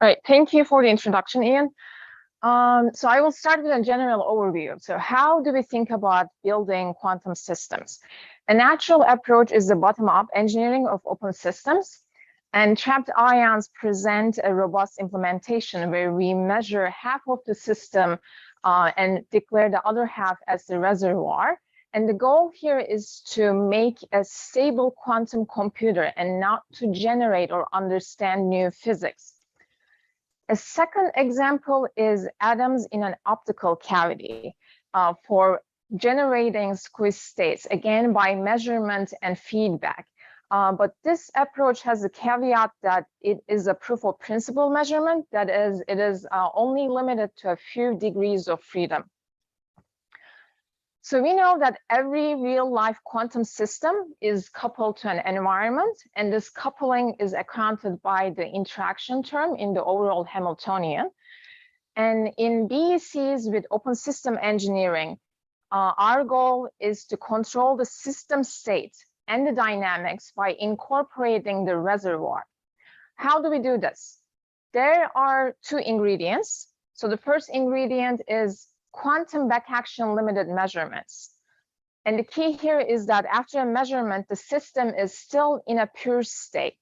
All right, thank you for the introduction, Ian. So I will start with a general overview. So how do we think about building quantum systems? A natural approach is the bottom-up engineering of open systems, and trapped ions present a robust implementation where we measure half of the system and declare the other half as the reservoir. And the goal here is to make a stable quantum computer and not to generate or understand new physics. A second example is atoms in an optical cavity for generating squeeze states, again by measurement and feedback. But this approach has a caveat that it is a proof of principle measurement, that is, it is only limited to a few degrees of freedom. So we know that every real-life quantum system is coupled to an environment, and this coupling is accounted by the interaction term in the overall Hamiltonian. And in BECs with open system engineering, our goal is to control the system state and the dynamics by incorporating the reservoir. How do we do this? There are two ingredients. So the first ingredient is quantum backaction limited measurements. And the key here is that after a measurement, the system is still in a pure state.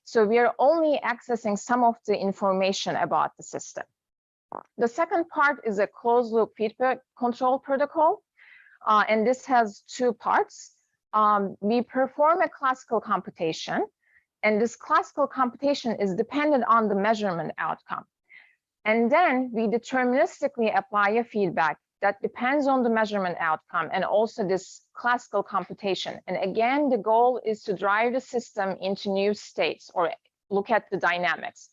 So we are only accessing some of the information about the system. The second part is a closed loop feedback control protocol. And this has two parts. We perform a classical computation, and this classical computation is dependent on the measurement outcome. And then we deterministically apply a feedback that depends on the measurement outcome and also this classical computation. And again, the goal is to drive the system into new states or look at the dynamics.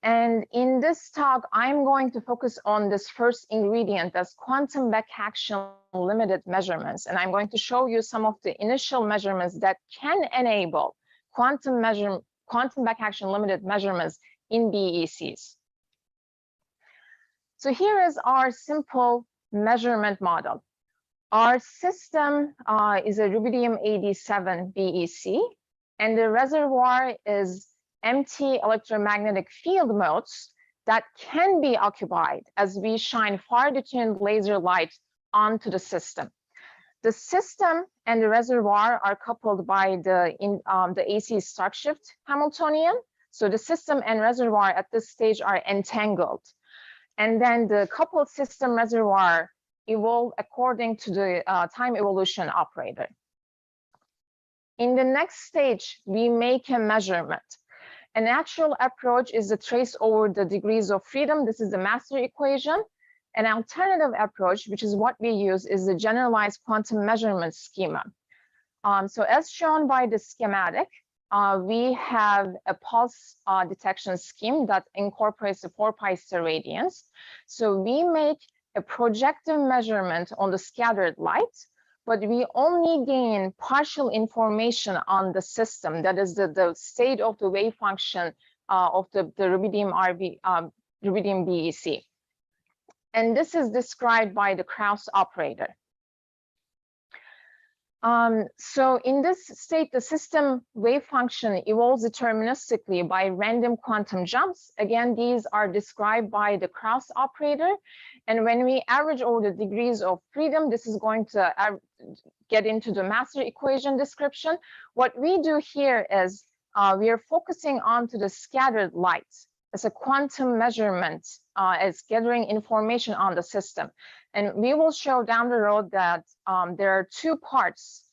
And in this talk, I'm going to focus on this first ingredient, that's quantum backaction limited measurements. And I'm going to show you some of the initial measurements that can enable quantum backaction limited measurements in BECs. So here is our simple measurement model. Our system is a rubidium-87 BEC, and the reservoir is empty electromagnetic field modes that can be occupied as we shine far-detuned laser light onto the system. The system and the reservoir are coupled by the AC Stark shift Hamiltonian. So the system and reservoir at this stage are entangled. And then the coupled system reservoir evolve according to the time evolution operator. In the next stage, we make a measurement. A natural approach is to trace over the degrees of freedom. This is the master equation. An alternative approach, which is what we use, is the generalized quantum measurement schema. So as shown by the schematic, we have a pulse detection scheme that incorporates the 4-pi steradians. So we make a projective measurement on the scattered light, but we only gain partial information on the system, that is the state of the wave function of the rubidium BEC. And this is described by the Krauss operator. So in this state, the system wave function evolves deterministically by random quantum jumps. Again, these are described by the Krauss operator. And when we average over the degrees of freedom, this is going to get into the master equation description. What we do here is we are focusing onto the scattered light as a quantum measurement, as gathering information on the system. And we will show down the road that there are two parts,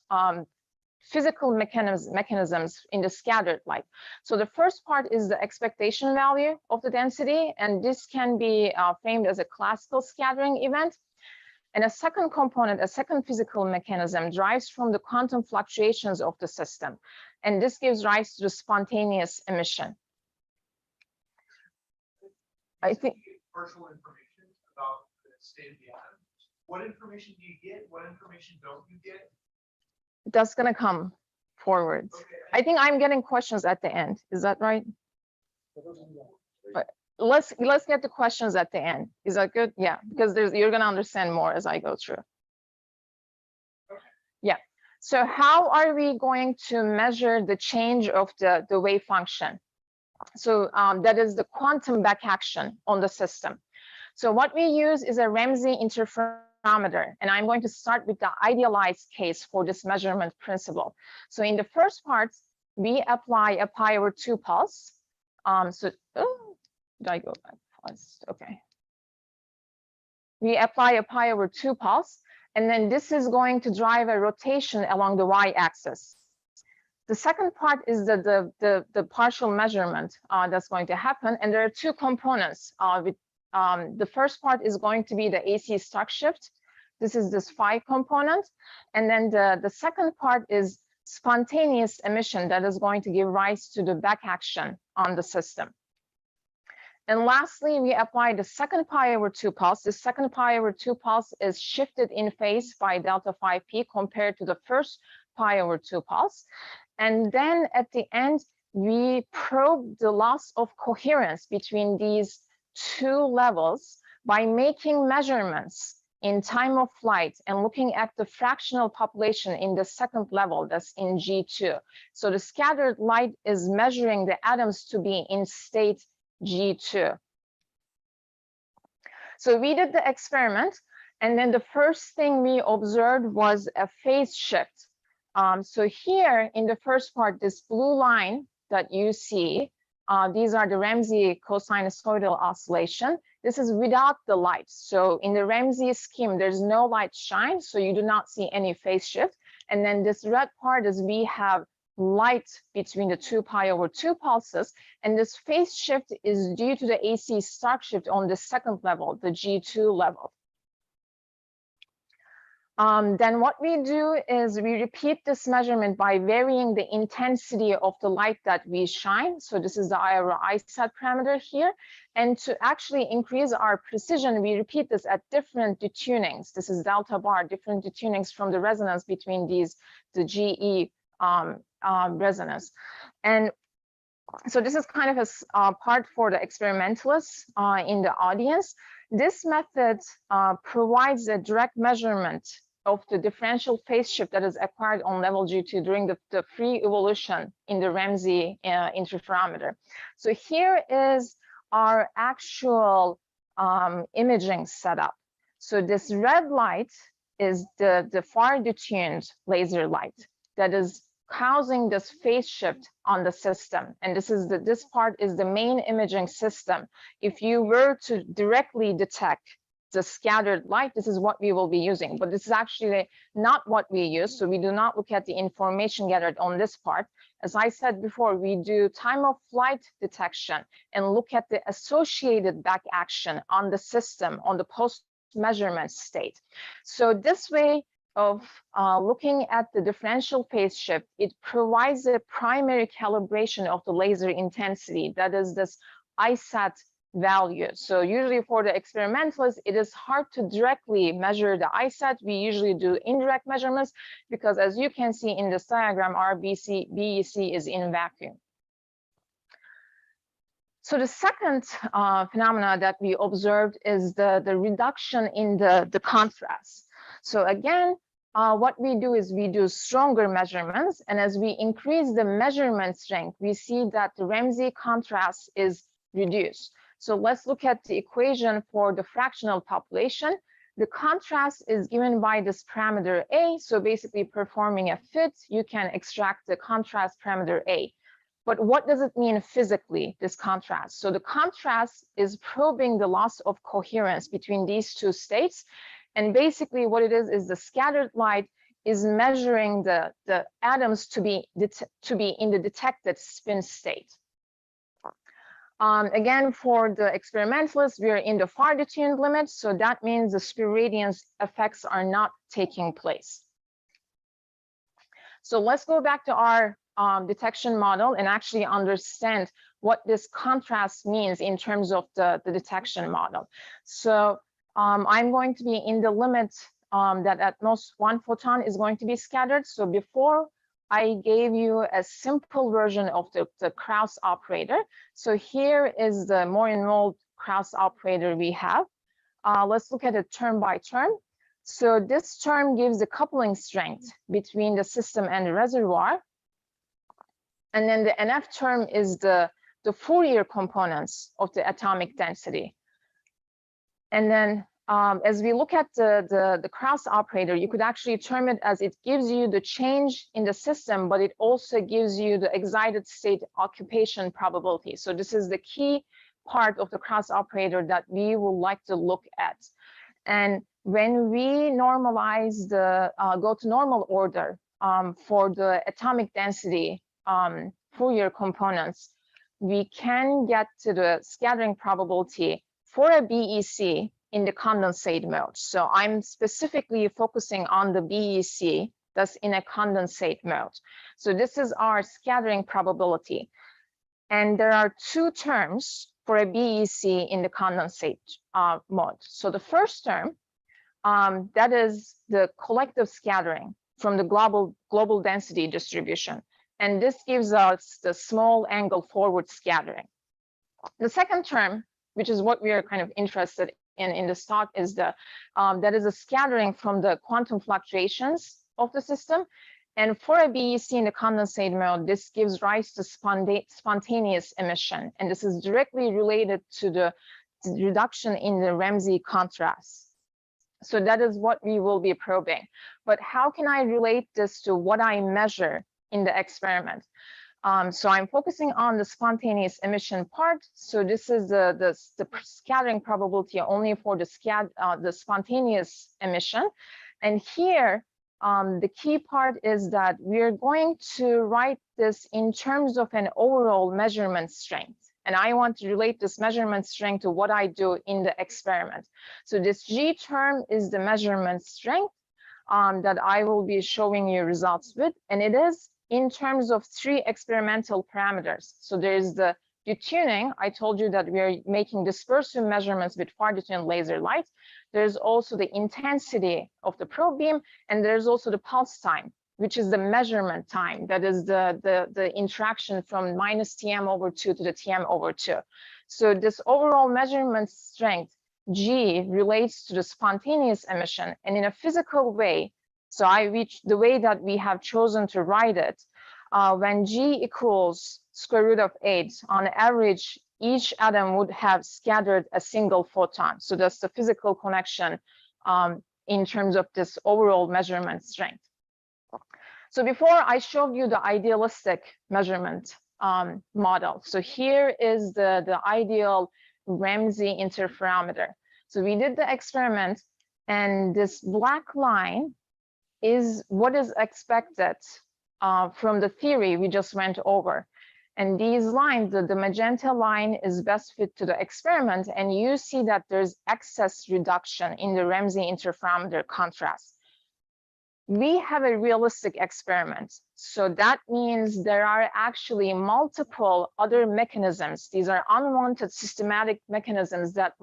physical mechanisms in the scattered light. So the first part is the expectation value of the density, and this can be framed as a classical scattering event. And a second component, a second physical mechanism, derives from the quantum fluctuations of the system. And this gives rise to the spontaneous emission. I think partial information about the state of the atom. What information do you get? What information don't you get? That's going to come forward. Okay. I think I'm getting questions at the end. Is that right? But let's get the questions at the end. Is that good? Yeah, because you're going to understand more as I go through. Okay. Yeah. So how are we going to measure the change of the wave function? So that is the quantum back action on the system. So what we use is a Ramsey interferometer, and I'm going to start with the idealized case for this measurement principle. So in the first part, we apply a pi/2 pulse. Did I go back first? Okay. We apply a pi/2 pulse, and then this is going to drive a rotation along the y-axis. The second part is the partial measurement that's going to happen, and there are two components. The first part is going to be the AC stock shift. This is this phi component, and then the second part is spontaneous emission that is going to give rise to the back action on the system. And lastly, we apply the second pi/2 pulse. The second pi/2 pulse is shifted in phase by delta phi p compared to the first pi/2 pulse. And then at the end, we probe the loss of coherence between these two levels by making measurements in time of flight and looking at the fractional population in the second level, that's in G2. So the scattered light is measuring the atoms to be in state G2. So we did the experiment, and then the first thing we observed was a phase shift. So here in the first part, this blue line that you see, these are the Ramsey cosinusoidal oscillation. This is without the light. So in the Ramsey scheme, there's no light shine, so you do not see any phase shift. And then this red part is we have light between the two pi/2 pulses, and this phase shift is due to the AC stark shift on the second level, the G2 level. Then what we do is we repeat this measurement by varying the intensity of the light that we shine. So this is the ISAT parameter here. And to actually increase our precision, we repeat this at different detunings. This is delta bar, different detunings from the resonance between these, the GE resonance. And so this is kind of a part for the experimentalists in the audience. This method provides a direct measurement of the differential phase shift that is acquired on level G2 during the free evolution in the Ramsey interferometer. So here is our actual imaging setup. So this red light is the far detuned laser light that is causing this phase shift on the system. And this part is the main imaging system. If you were to directly detect the scattered light, this is what we will be using, but this is actually not what we use. So we do not look at the information gathered on this part. As I said before, we do time of flight detection and look at the associated back action on the system, on the post-measurement state. So this way of looking at the differential phase shift, it provides a primary calibration of the laser intensity, that is this ISAT value. So usually for the experimentalists, it is hard to directly measure the ISAT. We usually do indirect measurements because, as you can see in this diagram, our BEC is in vacuum. So the second phenomena that we observed is the reduction in the contrast. So again, what we do is we do stronger measurements, and as we increase the measurement strength, we see that the Ramsey contrast is reduced. So let's look at the equation for the fractional population. The contrast is given by this parameter A. So basically performing a fit, you can extract the contrast parameter A. But what does it mean physically, this contrast? So the contrast is probing the loss of coherence between these two states. And basically what it is the scattered light is measuring the atoms to be in the detected spin state. Again, for the experimentalists, we are in the far detuned limit. So that means the spiradiance effects are not taking place. So let's go back to our detection model and actually understand what this contrast means in terms of the detection model. So I'm going to be in the limit that at most one photon is going to be scattered. So before I gave you a simple version of the Krauss operator. So here is the more involved Krauss operator we have. Let's look at it term by term. So this term gives the coupling strength between the system and the reservoir. And then the NF term is the the Fourier components of the atomic density. And then as we look at the cross operator, you could actually term it as it gives you the change in the system, but it also gives you the excited state occupation probability. So this is the key part of the cross operator that we would like to look at. And when we normalize go to normal order for the atomic density Fourier components, we can get to the scattering probability for a BEC in the condensate mode. So I'm specifically focusing on the BEC that's in a condensate mode. So this is our scattering probability. And there are two terms for a BEC in the condensate mode. So the first term, that is the collective scattering from the global density distribution. And this gives us the small angle forward scattering. The second term, which is what we are kind of interested in this talk, is that is a scattering from the quantum fluctuations of the system. And for a BEC in the condensate mode, this gives rise to spontaneous emission. And this is directly related to the reduction in the Ramsey contrast. So that is what we will be probing. But how can I relate this to what I measure in the experiment? So I'm focusing on the spontaneous emission part. So this is the scattering probability only for the spontaneous emission. And here, the key part is that we're going to write this in terms of an overall measurement strength. And I want to relate this measurement strength to what I do in the experiment. So this G term is the measurement strength that I will be showing you results with. And it is in terms of three experimental parameters. So there's the detuning. I told you that we are making dispersive measurements with far detuned laser light. There's also the intensity of the probe beam, and there's also the pulse time, which is the measurement time. That is the interaction from minus Tm/2 to the Tm/2. So this overall measurement strength, G, relates to the spontaneous emission. And in a physical way, so the way that we have chosen to write it, when G equals square root of 8, on average, each atom would have scattered a single photon. So that's the physical connection in terms of this overall measurement strength. So before I showed you the idealistic measurement model. So here is the ideal Ramsey interferometer. So we did the experiment, and this black line is what is expected from the theory we just went over. And these lines, the magenta line is best fit to the experiment, and you see that there's excess reduction in the Ramsey interferometer contrast. We have a realistic experiment. So that means there are actually multiple other mechanisms. These are unwanted systematic mechanisms that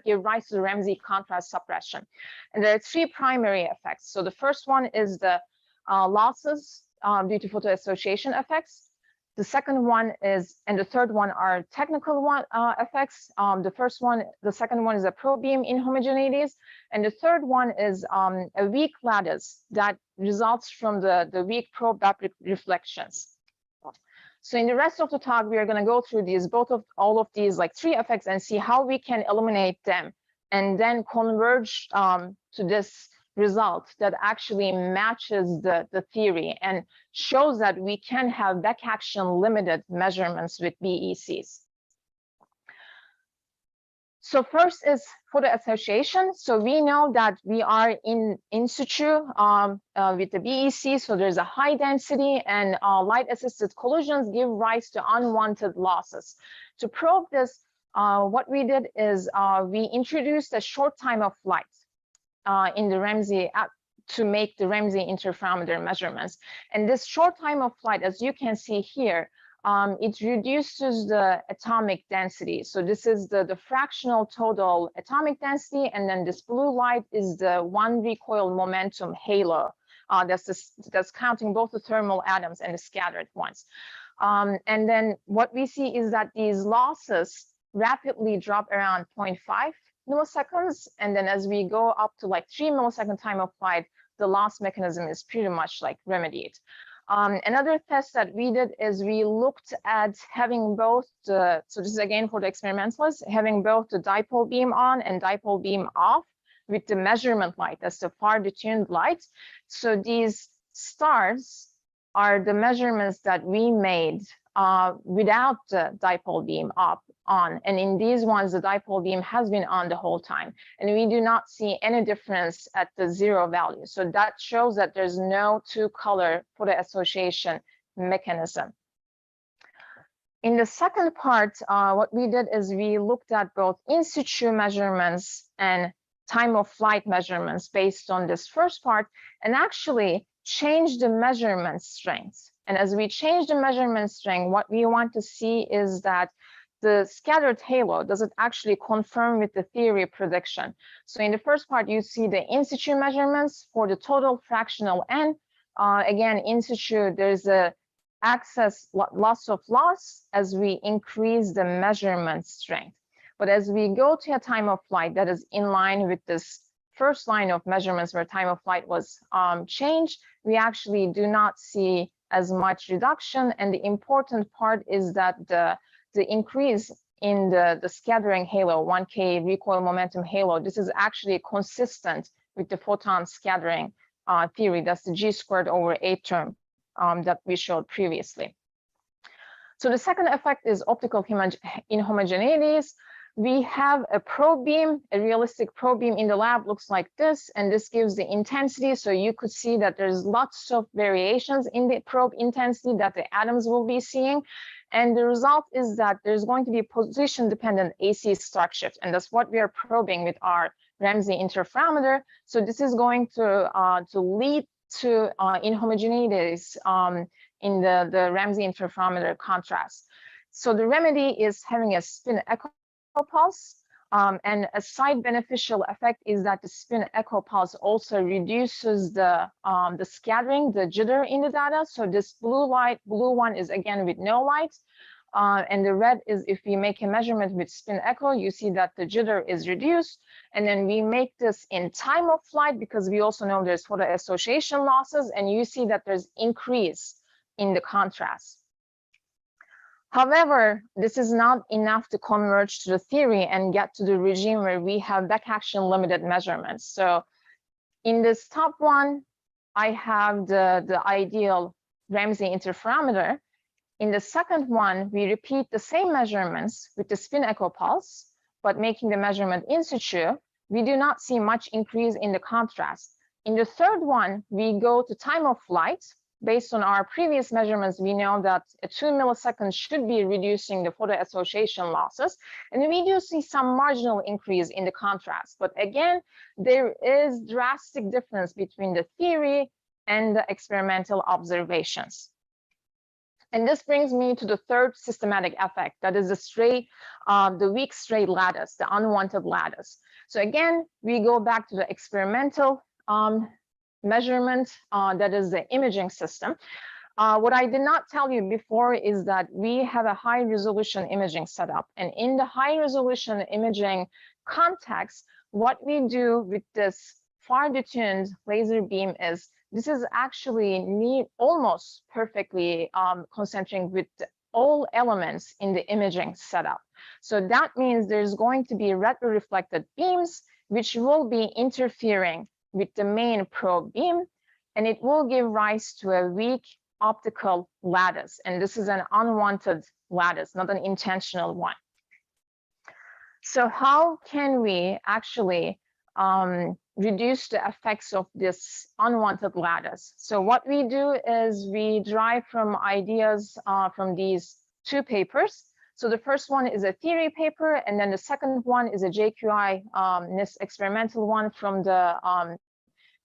give rise to the Ramsey contrast suppression. And there are three primary effects. So the first one is the losses due to photoassociation effects. The second one is, and the third one are technical effects. The second one is a probe beam inhomogeneities. And the third one is a weak lattice that results from the weak probe reflections. So in the rest of the talk, we are going to go through all of these like three effects and see how we can eliminate them and then converge to this result that actually matches the theory and shows that we can have back action limited measurements with BECs. So first is photoassociation. So we know that we are in situ with the BEC. So there's a high density, and light assisted collisions give rise to unwanted losses. To probe this, what we did is we introduced a short time of flight in the Ramsey to make the Ramsey interferometer measurements. And this short time of flight, as you can see here, it reduces the atomic density. So this is the fractional total atomic density, and then this blue light is the one recoil momentum halo. That's counting both the thermal atoms and the scattered ones. And then what we see is that these losses rapidly drop around 0.5 milliseconds, and then as we go up to like 3 millisecond time of flight, the loss mechanism is pretty much like remedied. Another test that we did is we looked at having both the, so this is again for the experimentalists, having both the dipole beam on and dipole beam off with the measurement light, that's the far detuned light. So these stars are the measurements that we made without the dipole beam on. And in these ones, the dipole beam has been on the whole time. And we do not see any difference at the 0 value. So that shows that there's no two-color photoassociation mechanism. In the second part, what we did is we looked at both in situ measurements and time of flight measurements based on this first part, and actually change the measurement strength. And as we change the measurement strength, what we want to see is that the scattered halo, does it actually confirm with the theory prediction? So in the first part, you see the in situ measurements for the total fractional n. Again, in situ, there's a excess loss of loss as we increase the measurement strength. But as we go to a time of flight that is in line with this first line of measurements where time of flight was changed, we actually do not see as much reduction. And the important part is that the increase in the scattering halo, 1K recoil momentum halo, this is actually consistent with the photon scattering theory. That's the G²/8 term that we showed previously. So the second effect is optical inhomogeneities. We have a probe beam, a realistic probe beam in the lab looks like this, and this gives the intensity. So you could see that there's lots of variations in the probe intensity that the atoms will be seeing. And the result is that there's going to be position-dependent AC stark shift, and that's what we are probing with our Ramsey interferometer. So this is going to lead to inhomogeneities in the Ramsey interferometer contrast. So the remedy is having a spin echo pulse, and a side beneficial effect is that the spin echo pulse also reduces the scattering, the jitter in the data. So this blue one is again with no light, and the red is if we make a measurement with spin echo, you see that the jitter is reduced. And then we make this in time of flight because we also know there's photo association losses, and you see that there's increase in the contrast. However, this is not enough to converge to the theory and get to the regime where we have back action limited measurements. So in this top one, I have the ideal Ramsey interferometer. In the second one, we repeat the same measurements with the spin echo pulse, but making the measurement in situ. We do not see much increase in the contrast. In the third one, we go to time of flight. Based on our previous measurements, we know that 2 milliseconds should be reducing the photo association losses. And we do see some marginal increase in the contrast. But again, there is drastic difference between the theory and the experimental observations. And this brings me to the third systematic effect, that is the weak straight lattice, the unwanted lattice. So again, we go back to the experimental measurement, that is the imaging system. What I did not tell you before is that we have a high resolution imaging setup. And in the high resolution imaging context, what we do with this far detuned laser beam is this is actually almost perfectly concentrating with all elements in the imaging setup. So that means there's going to be retroreflected beams, which will be interfering with the main probe beam, and it will give rise to a weak optical lattice. And this is an unwanted lattice, not an intentional one. So how can we actually reduce the effects of this unwanted lattice? So what we do is we derive from ideas from these two papers. So the first one is a theory paper, and then the second one is a JQI this experimental one from the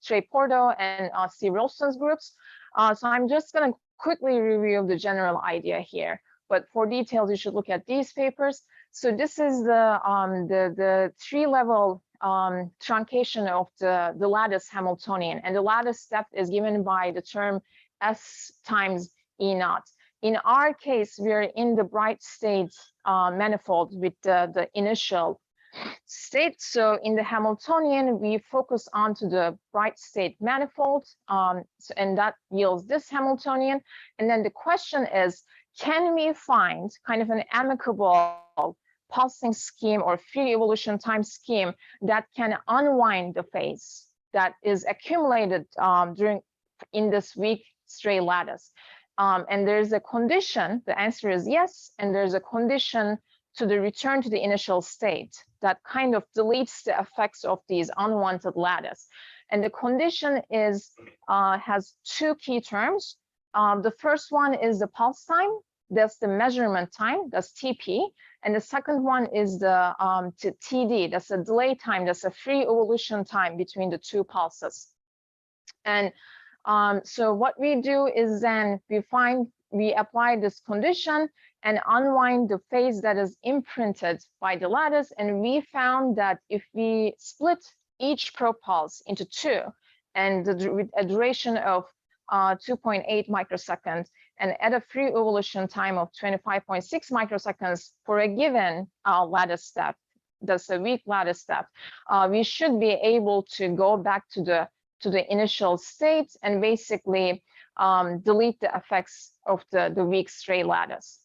Trey Porto and Steve Rolston's groups. So I'm just going to quickly review the general idea here, but for details, you should look at these papers. So this is the three-level truncation of the lattice Hamiltonian, and the lattice depth is given by the term S times E naught. In our case, we are in the bright state manifold with the initial state. So in the Hamiltonian, we focus onto the bright state manifold, and that yields this Hamiltonian. And then the question is, can we find kind of an amicable pulsing scheme or free evolution time scheme that can unwind the phase that is accumulated in this weak stray lattice? And there's a condition, the answer is yes, and there's a condition to the return to the initial state that kind of deletes the effects of these unwanted lattice. And the condition is has two key terms. The first one is the pulse time, that's the measurement time, that's TP. And the second one is the TD, that's a delay time, that's a free evolution time between the two pulses. And so what we do is then we apply this condition and unwind the phase that is imprinted by the lattice. And we found that if we split each probe pulse into two and with a duration of 2.8 microseconds and at a free evolution time of 25.6 microseconds for a given lattice step, that's a weak lattice step, we should be able to go back to the initial state and basically delete the effects of the weak stray lattice.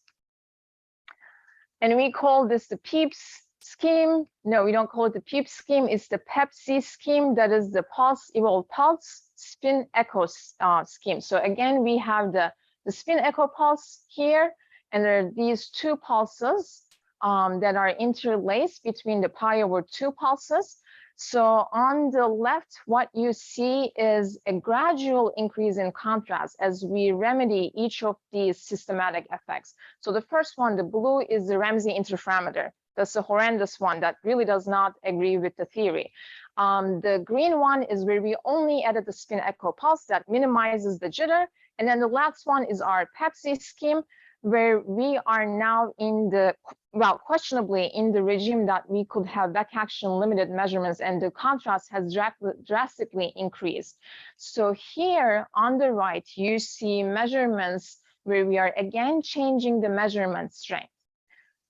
And we call this the PEEPS scheme. No, we don't call it the PEEPS scheme. It's the PEPC scheme. That is the pulse evolve pulse spin echo scheme. So again, we have the spin echo pulse here, and there are these two pulses that are interlaced between the pi/2 pulses. So on the left, what you see is a gradual increase in contrast as we remedy each of these systematic effects. So the first one, the blue, is the Ramsey interferometer. That's a horrendous one that really does not agree with the theory. The green one is where we only added the spin echo pulse that minimizes the jitter. And then the last one is our PEPC scheme, where we are now in the, well, questionably in the regime that we could have back action limited measurements, and the contrast has drastically increased. So here on the right, you see measurements where we are again changing the measurement strength.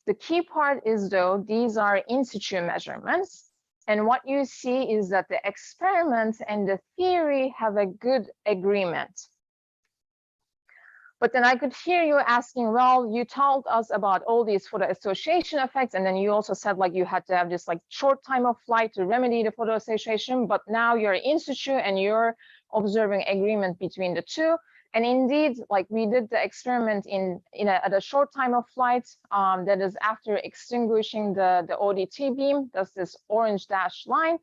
The key part is, though, these are in situ measurements. And what you see is that the experiment and the theory have a good agreement. But then I could hear you asking, well, you told us about all these photo association effects, and then you also said like you had to have this like short time of flight to remedy the photo association, but now you're in situ and you're observing agreement between the two. And indeed, like we did the experiment at a short time of flight, that is after extinguishing the ODT beam, that's this orange dashed line.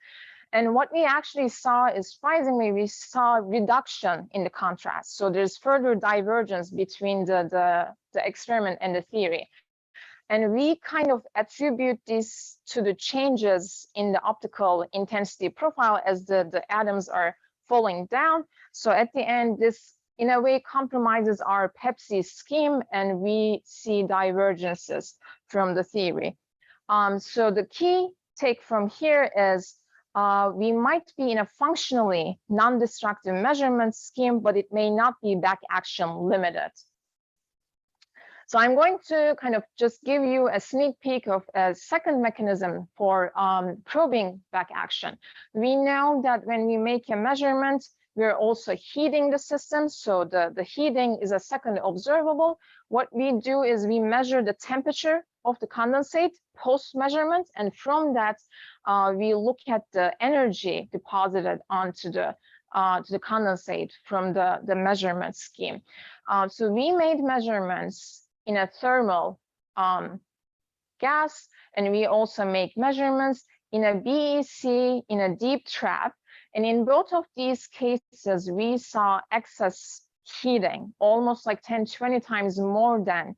And what we actually saw is, surprisingly, we saw reduction in the contrast. So there's further divergence between the experiment and the theory. And we kind of attribute this to the changes in the optical intensity profile as the atoms are falling down. So at the end, this in a way compromises our PEPC scheme, and we see divergences from the theory. So the key take from here is, we might be in a functionally non-destructive measurement scheme, but it may not be back action limited. So I'm going to kind of just give you a sneak peek of a second mechanism for probing back action. We know that when we make a measurement, we're also heating the system. So the heating is a second observable. What we do is we measure the temperature of the condensate post-measurement, and from that, we look at the energy deposited onto the condensate from the measurement scheme. So we made measurements in a thermal gas, and we also make measurements in a BEC in a deep trap. And in both of these cases, we saw excess heating, almost like 10-20 times more than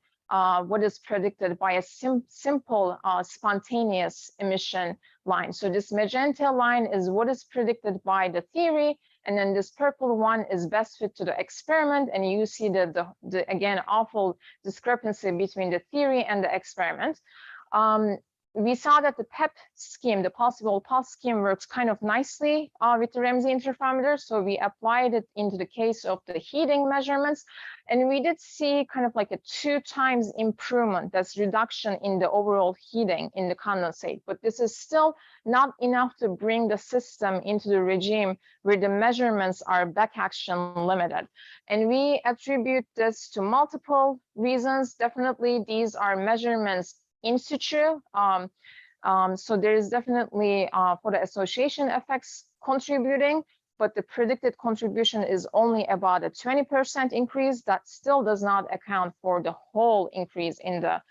what is predicted by a simple spontaneous emission line. So this magenta line is what is predicted by the theory, and then this purple one is best fit to the experiment. And you see the again awful discrepancy between the theory and the experiment. we saw that the PEP scheme, the possible pulse scheme, works kind of nicely with the Ramsey interferometer. So we applied it into the case of the heating measurements. And we did see kind of like a 2 times improvement, that's reduction in the overall heating in the condensate. But this is still not enough to bring the system into the regime where the measurements are back action limited. And we attribute this to multiple reasons. Definitely, these are measurements in situ. So there is definitely for the association effects contributing, but the predicted contribution is only about a 20% increase. That still does not account for the whole increase in the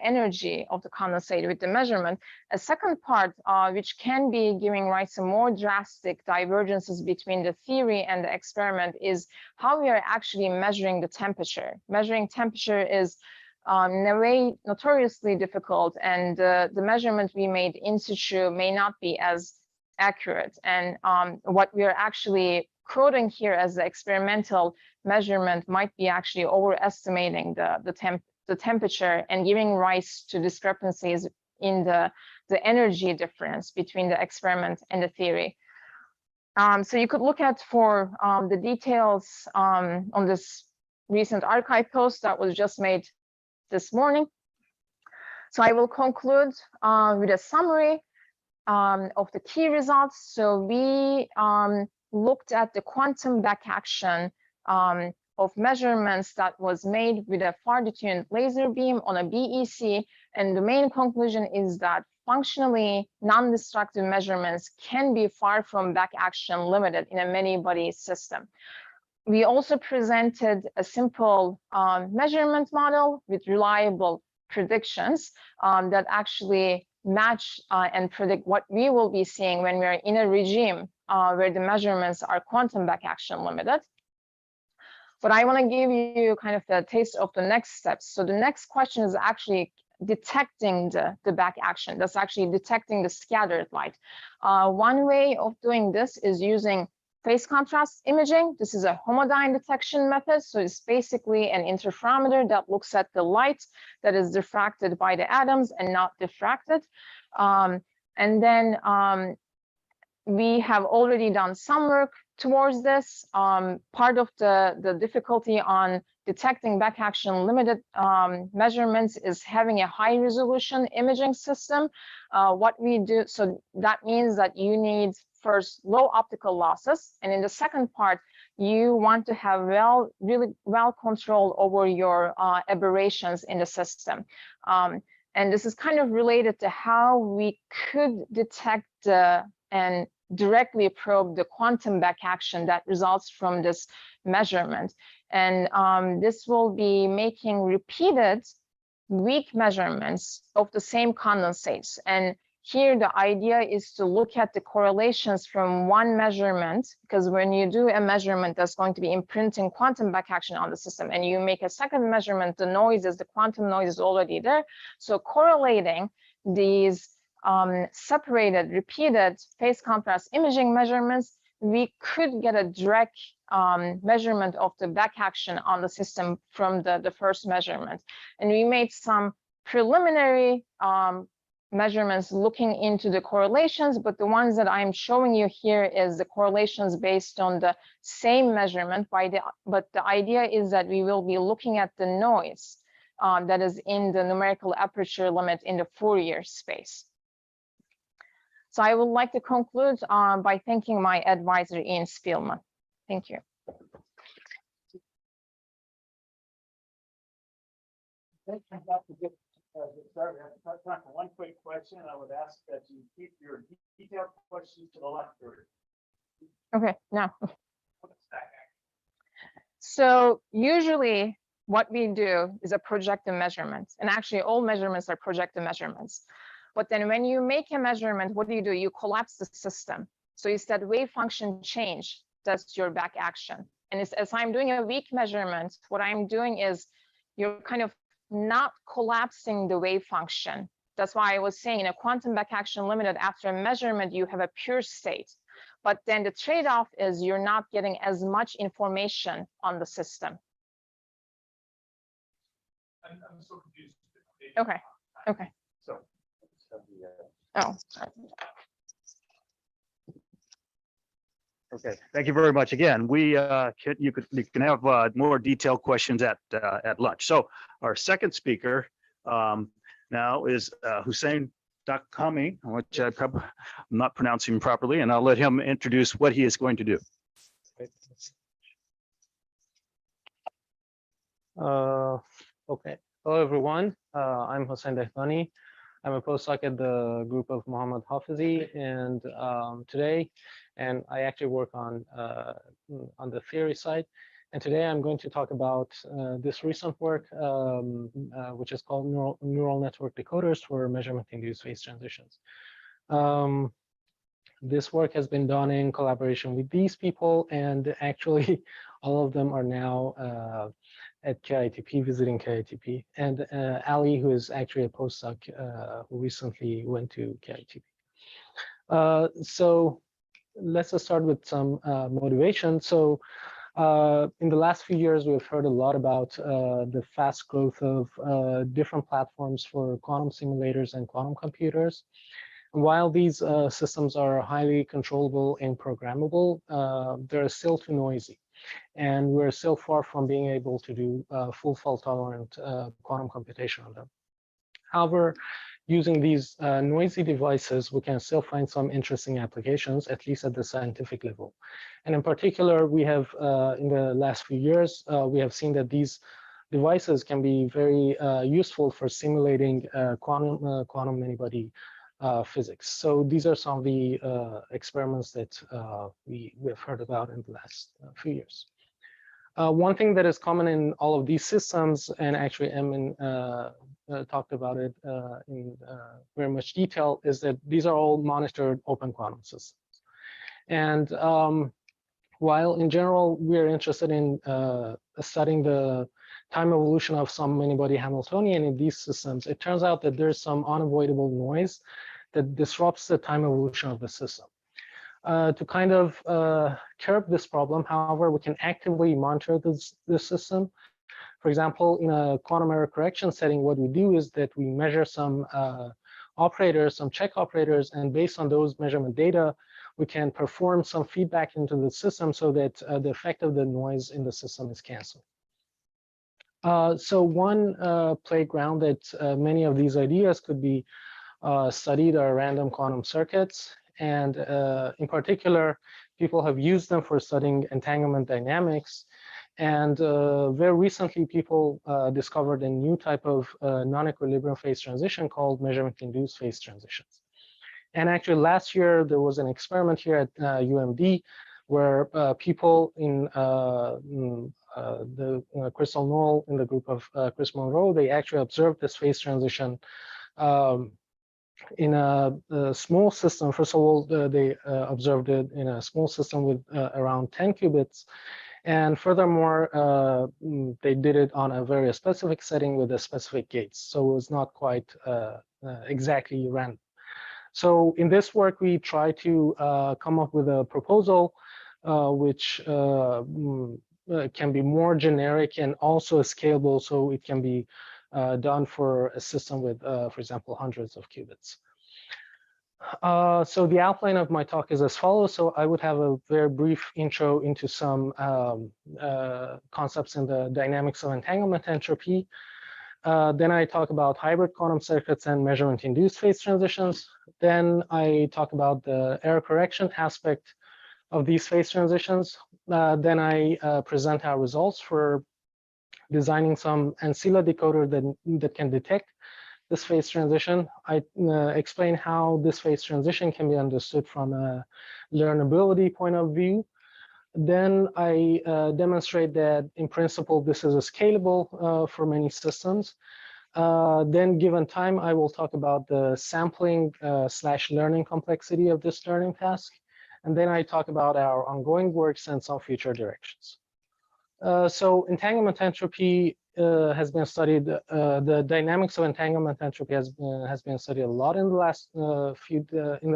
energy of the condensate with the measurement. A second part, which can be giving rise to more drastic divergences between the theory and the experiment, is how we are actually measuring the temperature. Measuring temperature is in a way notoriously difficult, and the measurement we made in situ may not be as accurate. And what we are actually quoting here as the experimental measurement might be actually overestimating the temperature and giving rise to discrepancies in the energy difference between the experiment and the theory. So you could look at for the details on this recent archive post that was just made this morning. So I will conclude with a summary of the key results. So we looked at the quantum back action of measurements that was made with a far-detuned laser beam on a BEC, and the main conclusion is that functionally non-destructive measurements can be far from back action limited in a many-body system. We also presented a simple measurement model with reliable predictions that actually match and predict what we will be seeing when we are in a regime where the measurements are quantum back action limited. But I want to give you kind of the taste of the next steps. So the next question is actually detecting the back action. That's actually detecting the scattered light. One way of doing this is using phase contrast imaging. This is a homodyne detection method. So it's basically an interferometer that looks at the light that is diffracted by the atoms and not diffracted. And then we have already done some work towards this. Part of the difficulty on detecting back action limited measurements is having a high resolution imaging system. What we do, so that means that you need first low optical losses, and in the second part, you want to have really well control over your aberrations in the system. And this is kind of related to how we could detect and directly probe the quantum back action that results from this measurement. And this will be making repeated weak measurements of the same condensates. And here the idea is to look at the correlations from one measurement, because when you do a measurement that's going to be imprinting quantum back action on the system, and you make a second measurement, the quantum noise is already there. So correlating these separated, repeated phase contrast imaging measurements, we could get a direct measurement of the back action on the system from the first measurement. And we made some preliminary measurements looking into the correlations, but the ones that I'm showing you here is the correlations based on the same measurement. But the idea is that we will be looking at the noise that is in the numerical aperture limit in the Fourier space. So I would like to conclude by thanking my advisor, Ian Spielman. Thank you. Sorry, I have time for one quick question. I would ask that you keep your detailed questions to the lecture. Okay, now. So usually what we do is a projective measurement, and actually all measurements are projective measurements. But then when you make a measurement, what do? You collapse the system. So instead wave function change, that's your back action. And as I'm doing a weak measurement, what I'm doing is you're kind of not collapsing the wave function. That's why I was saying in a quantum back action limited, after a measurement, you have a pure state. But then the trade-off is you're not getting as much information on the system. I'm so confused. Okay. Okay. Oh, sorry. Okay, thank you very much. Again, you can have more detailed questions at lunch. So our second speaker now is Hossein Dehghani, which I'm not pronouncing properly, and I'll let him introduce what he is going to do. Okay. Hello, everyone. I'm Hossein Dehghani. I'm a postdoc at the group of Mohammad Hafizi, and I actually work on the theory side. And today I'm going to talk about this recent work, which is called neural network decoders for measurement-induced phase transitions. This work has been done in collaboration with these people, and actually all of them are now at KITP, visiting KITP, and Ali, who is actually a postdoc who recently went to KITP. So let's just start with some motivation. So in the last few years, we've heard a lot about the fast growth of different platforms for quantum simulators and quantum computers. And while these systems are highly controllable and programmable, they're still too noisy. And we're still far from being able to do full fault-tolerant quantum computation on them. However, using these noisy devices, we can still find some interesting applications, at least at the scientific level. And in particular, we have, in the last few years, we have seen that these devices can be very useful for simulating quantum many-body physics. So these are some of the experiments that we have heard about in the last few years. One thing that is common in all of these systems, and actually Emine talked about it in very much detail, is that these are all monitored open quantum systems. And while in general we're interested in studying the time evolution of some many-body Hamiltonian in these systems, it turns out that there's some unavoidable noise that disrupts the time evolution of the system. To kind of curb this problem, however, we can actively monitor this system. For example, in a quantum error correction setting, what we do is that we measure some operators, some check operators, and based on those measurement data, we can perform some feedback into the system so that the effect of the noise in the system is canceled. So one playground that many of these ideas could be studied are random quantum circuits. And in particular, people have used them for studying entanglement dynamics. And very recently, people discovered a new type of non-equilibrium phase transition called measurement-induced phase transitions. And actually, last year, there was an experiment here at UMD where people in the Crystal Knoll in the group of Chris Monroe, they actually observed this phase transition in a small system. First of all, they observed it in a small system with around 10 qubits. And furthermore, they did it on a very specific setting with a specific gates. So it was not quite exactly random. So in this work, we try to come up with a proposal which can be more generic and also scalable, so it can be done for a system with, for example, hundreds of qubits. So the outline of my talk is as follows. So I would have a very brief intro into some concepts in the dynamics of entanglement entropy. Then I talk about hybrid quantum circuits and measurement-induced phase transitions. Then I talk about the error correction aspect of these phase transitions. Then I present our results for designing some ancilla decoder that can detect this phase transition. I explain how this phase transition can be understood from a learnability point of view. Then I demonstrate that in principle, this is scalable for many systems. Then given time, I will talk about the sampling / learning complexity of this learning task. And then I talk about our ongoing works and some future directions. So entanglement entropy has been studied. The dynamics of entanglement entropy has been studied a lot in the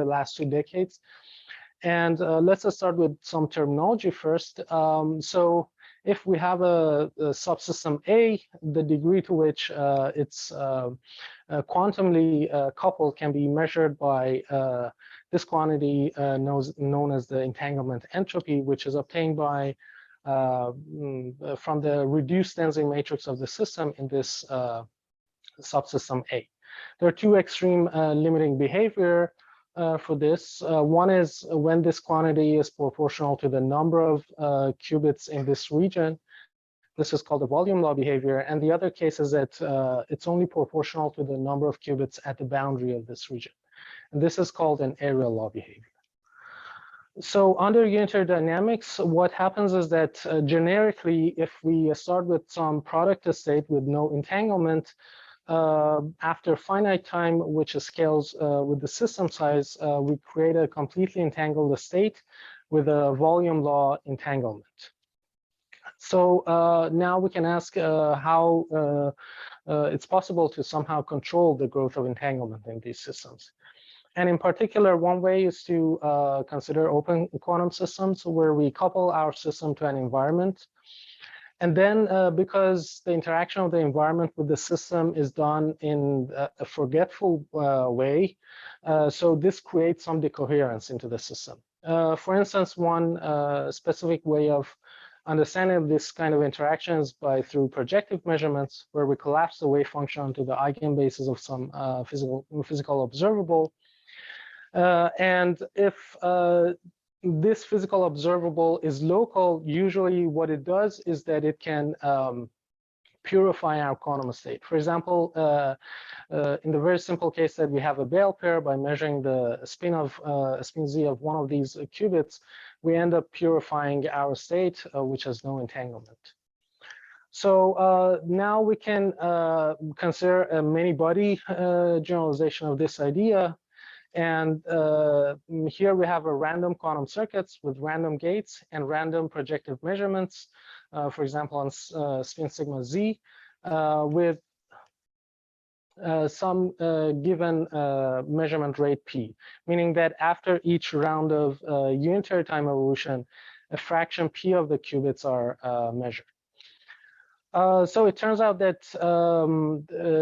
last 2 decades. And let's just start with some terminology first. So if we have a subsystem A, the degree to which its quantumly coupled can be measured by this quantity known as the entanglement entropy, which is obtained by from the reduced density matrix of the system in this subsystem A. There are two extreme limiting behavior for this. One is when this quantity is proportional to the number of qubits in this region. This is called the volume law behavior. And the other case is that it's only proportional to the number of qubits at the boundary of this region. And this is called an area law behavior. So under unitary dynamics, what happens is that generically, if we start with some product state with no entanglement, after finite time, which scales with the system size, we create a completely entangled state with a volume law entanglement. So now we can ask how it's possible to somehow control the growth of entanglement in these systems. And in particular, one way is to consider open quantum systems where we couple our system to an environment. And then because the interaction of the environment with the system is done in a forgetful way, so this creates some decoherence into the system. For instance, one specific way of understanding this kind of interactions through projective measurements, where we collapse the wave function onto the eigenbases of some physical observable. And if this physical observable is local, usually what it does is that it can purify our quantum state. For example, in the very simple case that we have a Bell pair, by measuring the spin z of one of these qubits, we end up purifying our state, which has no entanglement. So now we can consider a many-body generalization of this idea. And here we have a random quantum circuits with random gates and random projective measurements, for example, on spin sigma z, with some given measurement rate p, meaning that after each round of unitary time evolution, a fraction p of the qubits are measured. So it turns out that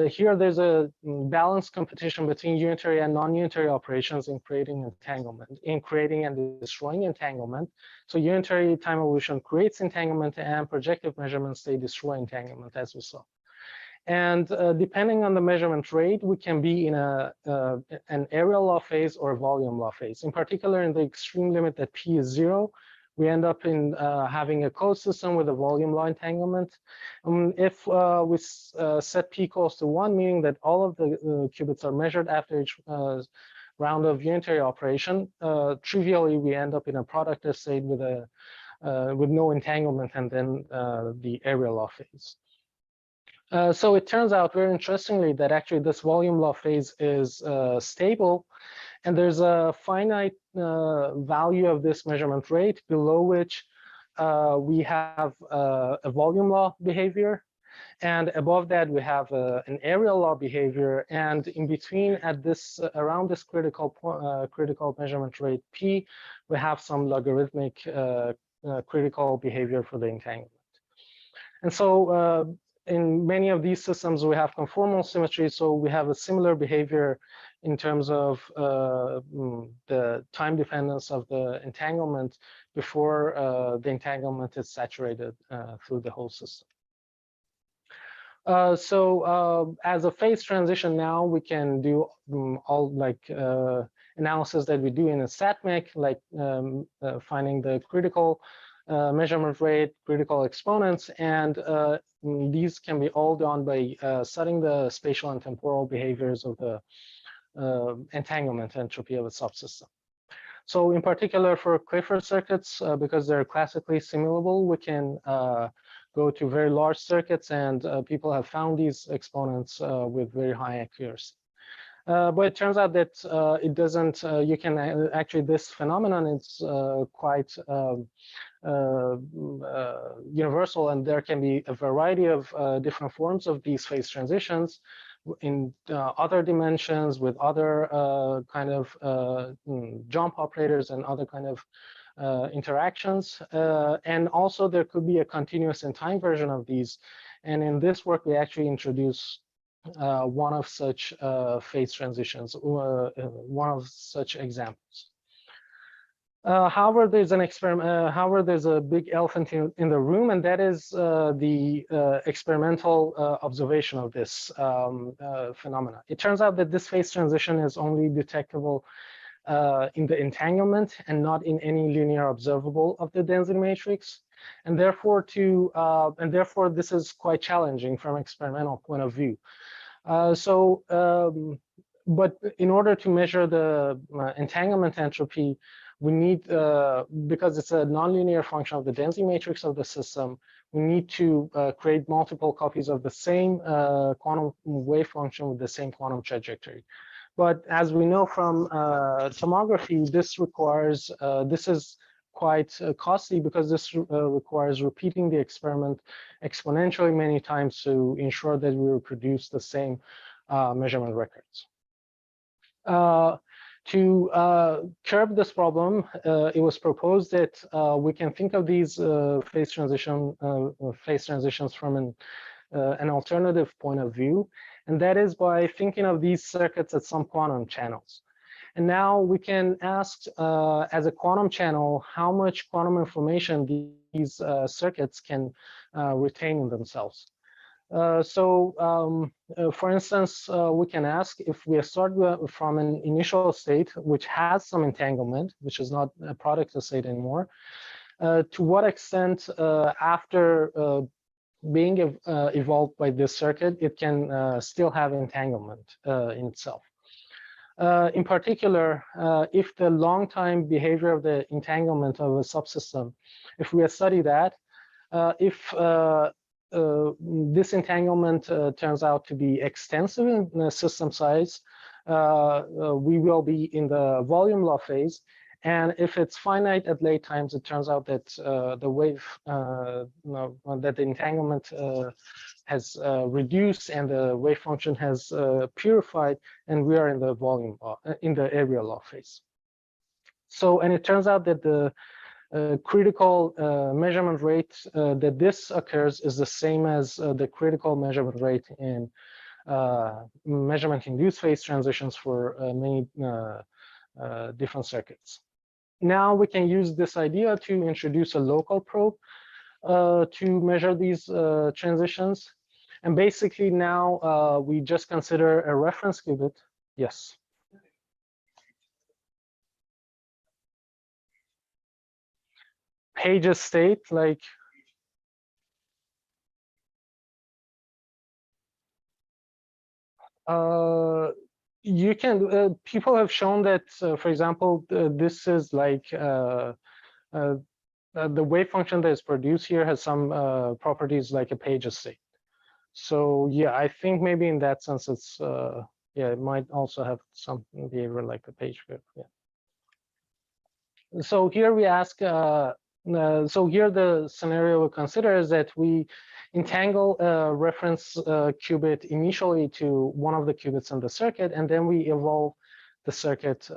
here there's a balanced competition between unitary and non-unitary operations in creating entanglement, in creating and destroying entanglement. So unitary time evolution creates entanglement, and projective measurements, they destroy entanglement, as we saw. And depending on the measurement rate, we can be in an area law phase or a volume law phase. In particular, in the extreme limit that p is 0, we end up in having a closed system with a volume law entanglement. If we set p equals to 1, meaning that all of the qubits are measured after each round of unitary operation, trivially we end up in a product state with no entanglement, and then the area law phase. So it turns out very interestingly that actually this volume law phase is stable, and there's a finite value of this measurement rate below which we have a volume law behavior, and above that we have an area law behavior, and in between at this around this critical measurement rate p, we have some logarithmic critical behavior for the entanglement. And so in many of these systems, we have conformal symmetry, so we have a similar behavior in terms of the time dependence of the entanglement before the entanglement is saturated through the whole system. So as a phase transition now, we can do all like analysis that we do in a StatMech, like finding the critical measurement rate, critical exponents, and these can be all done by studying the spatial and temporal behaviors of the entanglement entropy of a subsystem. So in particular for Clifford circuits, because they're classically simulable, we can go to very large circuits, and people have found these exponents with very high accuracy. But it turns out that it doesn't, you can actually, this phenomenon is quite universal, and there can be a variety of different forms of these phase transitions in other dimensions with other kind of jump operators and other kind of interactions. And also there could be a continuous in time version of these. And in this work, we actually introduce one of such phase transitions, one of such examples. However, there's an experiment. However, there's a big elephant in the room, and that is the experimental observation of this phenomena. It turns out that this phase transition is only detectable in the entanglement and not in any linear observable of the density matrix, and therefore this is quite challenging from an experimental point of view. But in order to measure the entanglement entropy, we need, because it's a nonlinear function of the density matrix of the system, we need to create multiple copies of the same quantum wave function with the same quantum trajectory. But as we know from tomography, this is quite costly because this requires repeating the experiment exponentially many times to ensure that we reproduce the same measurement records. To curb this problem, it was proposed that we can think of these phase transitions from an alternative point of view, and that is by thinking of these circuits as some quantum channels. And now we can ask, as a quantum channel, how much quantum information these circuits can retain in themselves. For instance, we can ask if we start from an initial state which has some entanglement, which is not a product state anymore, to what extent after being evolved by this circuit, it can still have entanglement in itself. In particular, if the long-time behavior of the entanglement of a subsystem, if we study that, if this entanglement turns out to be extensive in the system size, we will be in the volume law phase. And if it's finite at late times, it turns out that that the entanglement has reduced and the wave function has purified, and we are in the volume law, in the area law phase. So, and it turns out that the critical measurement rate that this occurs is the same as the critical measurement rate in measurement-induced phase transitions for many different circuits. Now we can use this idea to introduce a local probe to measure these transitions. And basically now we just consider a reference qubit. Yes. Page's state, like you can, people have shown that, for example, this is like the wave function that is produced here has some properties like a Page's state. So yeah, I think maybe in that sense, it's yeah, it might also have some behavior like a Page group. Yeah. So here we ask. So here the scenario we consider is that we entangle a reference qubit initially to one of the qubits in the circuit, and then we evolve the circuit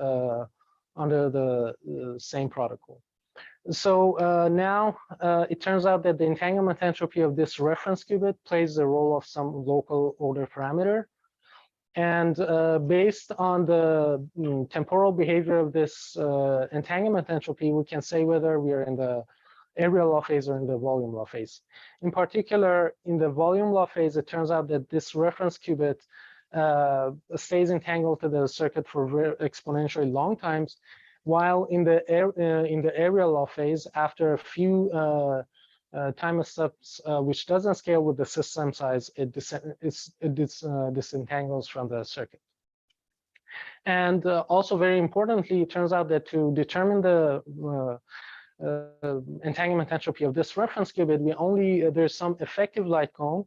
under the same protocol. So now it turns out that the entanglement entropy of this reference qubit plays the role of some local order parameter. And based on the temporal behavior of this entanglement entropy, we can say whether we are in the area law phase or in the volume law phase. In particular, in the volume law phase, it turns out that this reference qubit stays entangled to the circuit for exponentially long times, while in the area law phase, after a few time steps, which doesn't scale with the system size, it disentangles from the circuit. And also very importantly, it turns out that to determine the entanglement entropy of this reference qubit, there's some effective light cone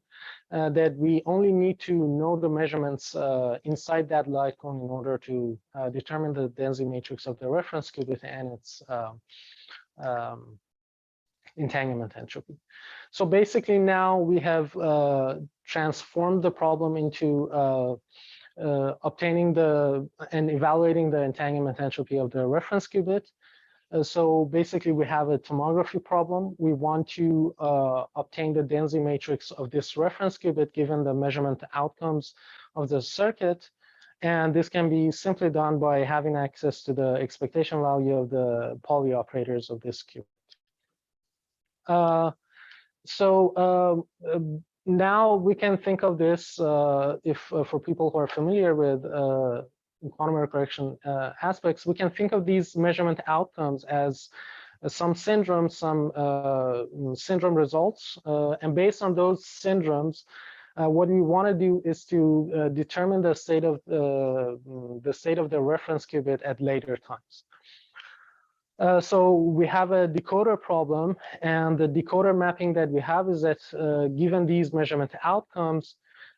that we only need to know the measurements inside that light cone in order to determine the density matrix of the reference qubit and its entanglement entropy. So basically now we have transformed the problem into obtaining and evaluating the entanglement entropy of the reference qubit. So basically, we have a tomography problem. We want to obtain the density matrix of this reference qubit given the measurement outcomes of the circuit. And this can be simply done by having access to the expectation value of the Pauli operators of this qubit. Now we can think of this for people who are familiar with quantum error correction aspects, we can think of these measurement outcomes as some syndromes, some syndrome results, and based on those syndromes, what we want to do is to determine the state of the reference qubit at later times. So we have a decoder problem, and the decoder mapping that we have is that given these measurement outcomes,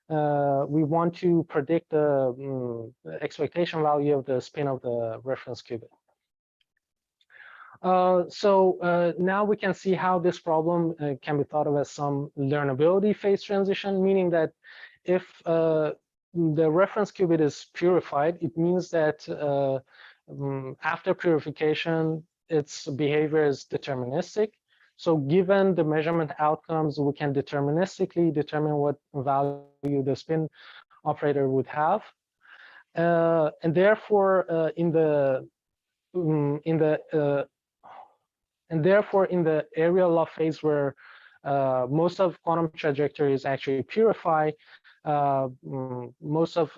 we want to predict the expectation value of the spin of the reference qubit. Now we can see how this problem can be thought of as some learnability phase transition, meaning that if the reference qubit is purified, it means that after purification, its behavior is deterministic. So given the measurement outcomes, we can deterministically determine what value the spin operator would have. And therefore, in the area law phase where most of quantum trajectories actually purify, most of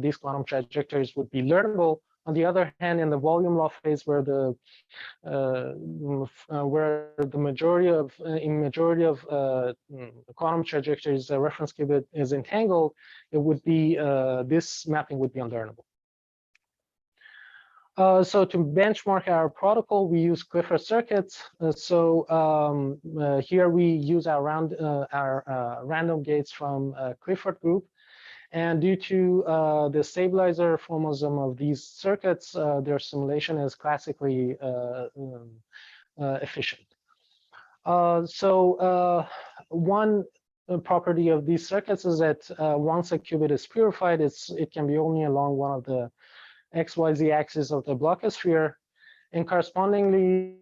these quantum trajectories would be learnable. On the other hand, in the volume law phase, where the majority of quantum trajectories, the reference qubit is entangled, it would be this mapping would be unlearnable. So to benchmark our protocol, we use Clifford circuits. Here we use our random gates from Clifford group. And due to the stabilizer formalism of these circuits, their simulation is classically efficient. One property of these circuits is that once a qubit is purified, it can be only along one of the XYZ axis of the blockosphere, and correspondingly,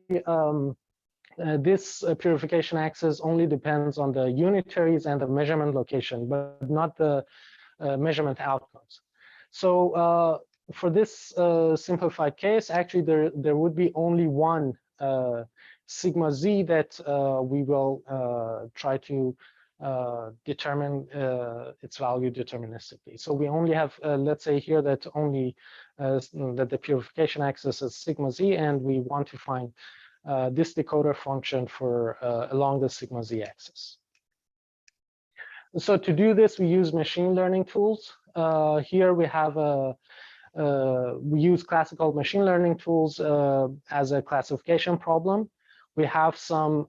this purification axis only depends on the unitaries and the measurement location, but not the measurement outcomes. So for this simplified case, actually there would be only one sigma z that we will try to determine its value deterministically. So we only have, let's say here that only that the purification axis is sigma z, and we want to find this decoder function for along the sigma z axis. So to do this, we use machine learning tools. Here we have we use classical machine learning tools as a classification problem. We have some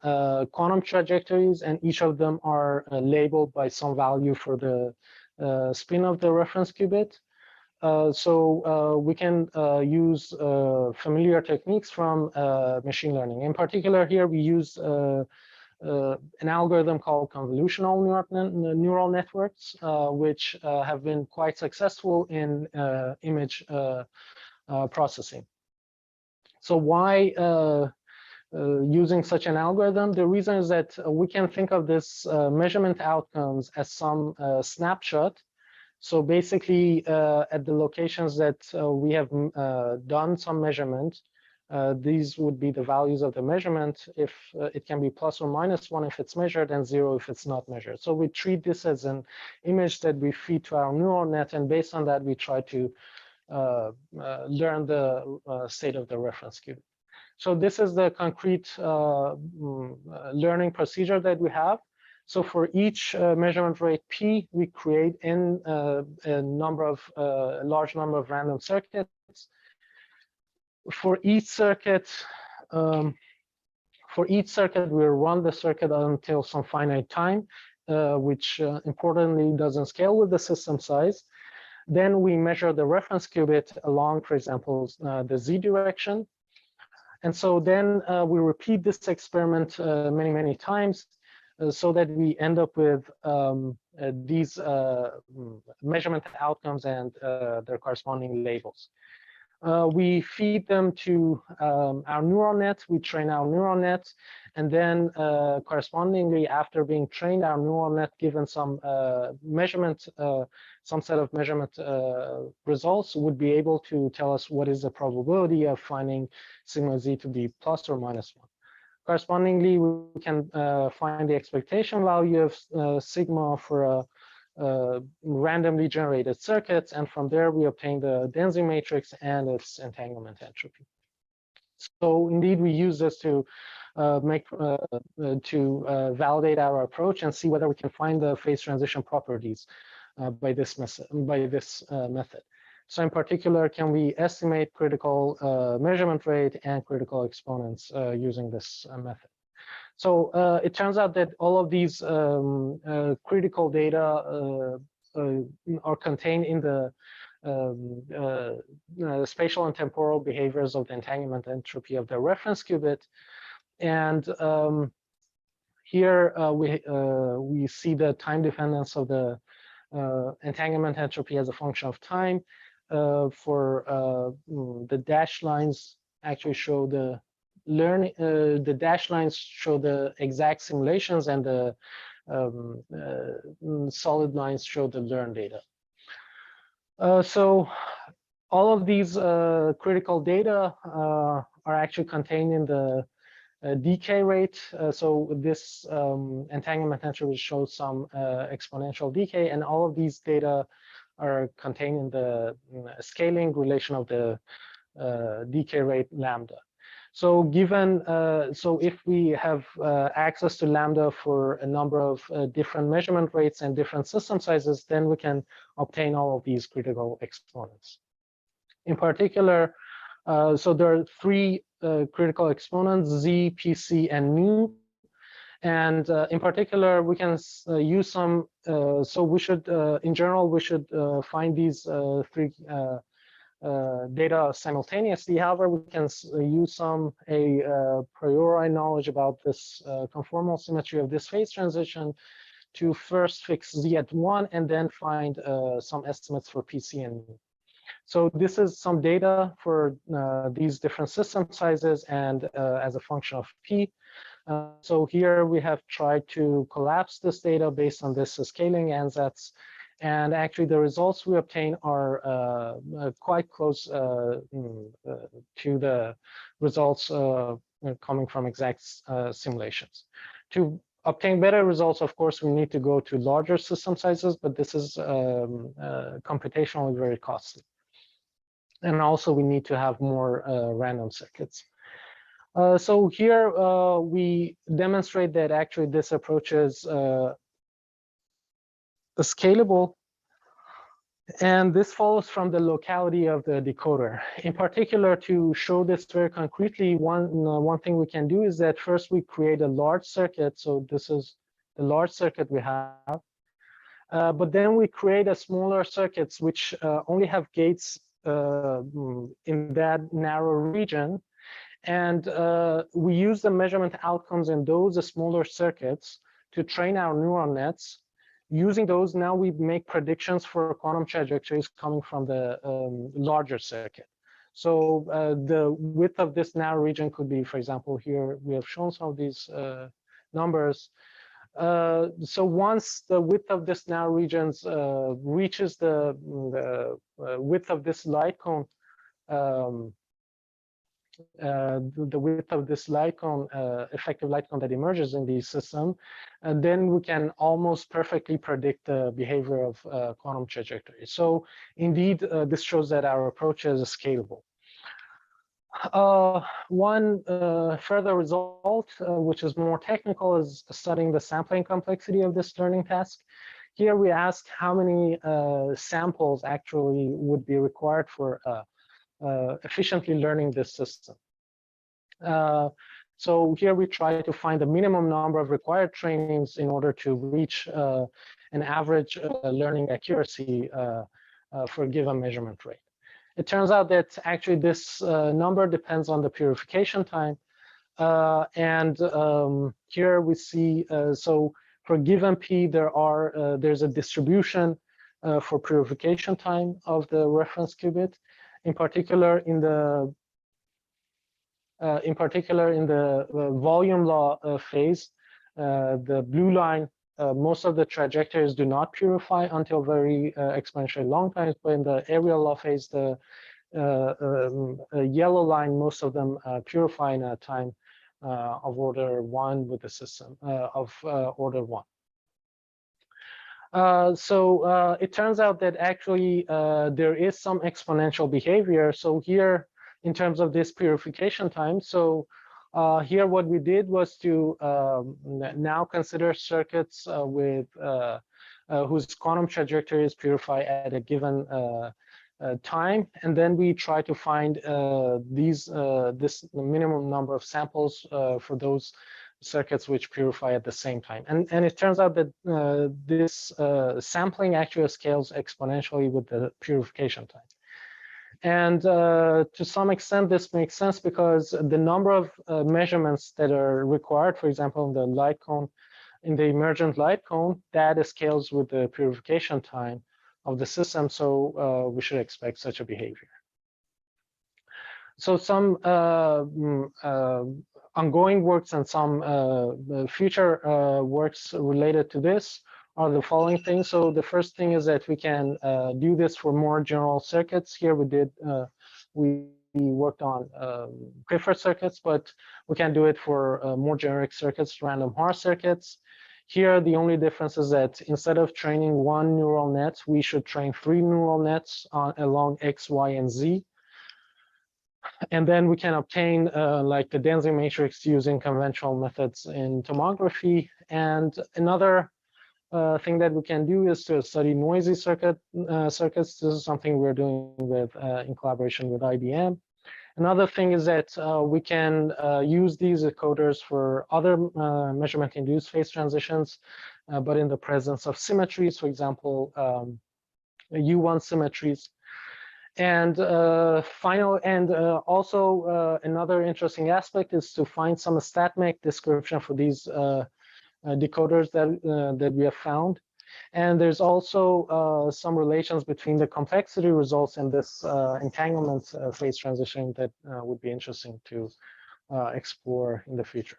quantum trajectories, and each of them are labeled by some value for the spin of the reference qubit. We can use familiar techniques from machine learning. In particular, here we use an algorithm called convolutional neural networks, which have been quite successful in image processing. So why using such an algorithm? The reason is that we can think of this measurement outcomes as some snapshot. So basically, at the locations that we have done some measurement, these would be the values of the measurement. If it can be plus or minus 1 if it's measured, and 0 if it's not measured. So we treat this as an image that we feed to our neural net, and based on that, we try to learn the state of the reference qubit. So this is the concrete learning procedure that we have. So for each measurement rate P, we create a large number of random circuits. For each circuit, we run the circuit until some finite time, which importantly doesn't scale with the system size. Then we measure the reference qubit along, for example, the z direction. And so then we repeat this experiment many, many times so that we end up with these measurement outcomes and their corresponding labels. We feed them to our neural net, we train our neural net, and then correspondingly, after being trained, our neural net, given some measurement, some set of measurement results, would be able to tell us what is the probability of finding sigma z to be plus or minus 1. Correspondingly, we can find the expectation value of sigma for a randomly generated circuits, and from there we obtain the density matrix and its entanglement entropy. So indeed, we use this to validate our approach and see whether we can find the phase transition properties by this method. So in particular, can we estimate critical measurement rate and critical exponents using this method? So it turns out that all of these critical data are contained in the spatial and temporal behaviors of the entanglement entropy of the reference qubit. And here we see the time dependence of the entanglement entropy as a function of time. The dashed lines actually show the the dashed lines show the exact simulations, and the solid lines show the learned data. So all of these critical data are actually contained in the decay rate. So this entanglement entropy shows some exponential decay, and all of these data are contained in the scaling relation of the decay rate lambda. So given, so if we have access to lambda for a number of different measurement rates and different system sizes, then we can obtain all of these critical exponents. In particular, so there are three critical exponents: z, pc, and nu. And in particular, we can use some. So we should, in general, we should find these three data simultaneously. However, we can use some a priori knowledge about this conformal symmetry of this phase transition to first fix z at 1 and then find some estimates for pc and nu. So this is some data for these different system sizes and as a function of p. So here we have tried to collapse this data based on this scaling ansatz. And actually, the results we obtain are quite close to the results coming from exact simulations. To obtain better results, of course, we need to go to larger system sizes, but this is computationally very costly. And also, we need to have more random circuits. So here we demonstrate that actually this approach is scalable, and this follows from the locality of the decoder. In particular, to show this very concretely, one thing we can do is that first we create a large circuit. So this is the large circuit we have, but then we create a smaller circuits which only have gates in that narrow region, and we use the measurement outcomes in those smaller circuits to train our neural nets. Using those, now we make predictions for quantum trajectories coming from the larger circuit. So the width of this narrow region could be, for example, here we have shown some of these numbers. So once the width of this narrow region reaches the width of this light cone, the width of this light cone, effective light cone that emerges in the system, and then we can almost perfectly predict the behavior of quantum trajectories. So indeed, this shows that our approach is scalable. One further result, which is more technical, is studying the sampling complexity of this learning task. Here we ask how many samples actually would be required for efficiently learning this system. So here we try to find the minimum number of required trainings in order to reach an average learning accuracy for a given measurement rate. It turns out that actually this number depends on the purification time. Here we see, so for given p, there's a distribution for purification time of the reference qubit. in particular in the volume law phase, the blue line, most of the trajectories do not purify until very exponentially long times, but in the area law phase, the yellow line, most of them purify in a time of order 1 with the system of order 1. So it turns out that actually there is some exponential behavior. So here, in terms of this purification time, so here what we did was to now consider circuits with whose quantum trajectories purify at a given time, and then we try to find this minimum number of samples for those circuits which purify at the same time. And it turns out that this sampling actually scales exponentially with the purification time. And to some extent, this makes sense because the number of measurements that are required, for example, in the light cone, in the emergent light cone, that scales with the purification time of the system. So we should expect such a behavior. So some ongoing works and some future works related to this are the following things. So the first thing is that we can do this for more general circuits. Here we worked on Clifford circuits, but we can do it for more generic circuits, random Haar circuits. Here, the only difference is that instead of training 1 neural net, we should train 3 neural nets along X, Y, and Z. And then we can obtain like the density matrix using conventional methods in tomography. And another thing that we can do is to study noisy circuits. This is something we're doing with in collaboration with IBM. Another thing is that we can use these decoders for other measurement-induced phase transitions, but in the presence of symmetries, for example, U1 symmetries. And also another interesting aspect is to find some StatMech description for these decoders that we have found. And there's also some relations between the complexity results and this entanglement phase transition that would be interesting to explore in the future.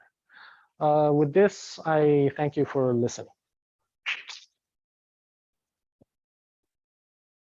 With this, I thank you for listening.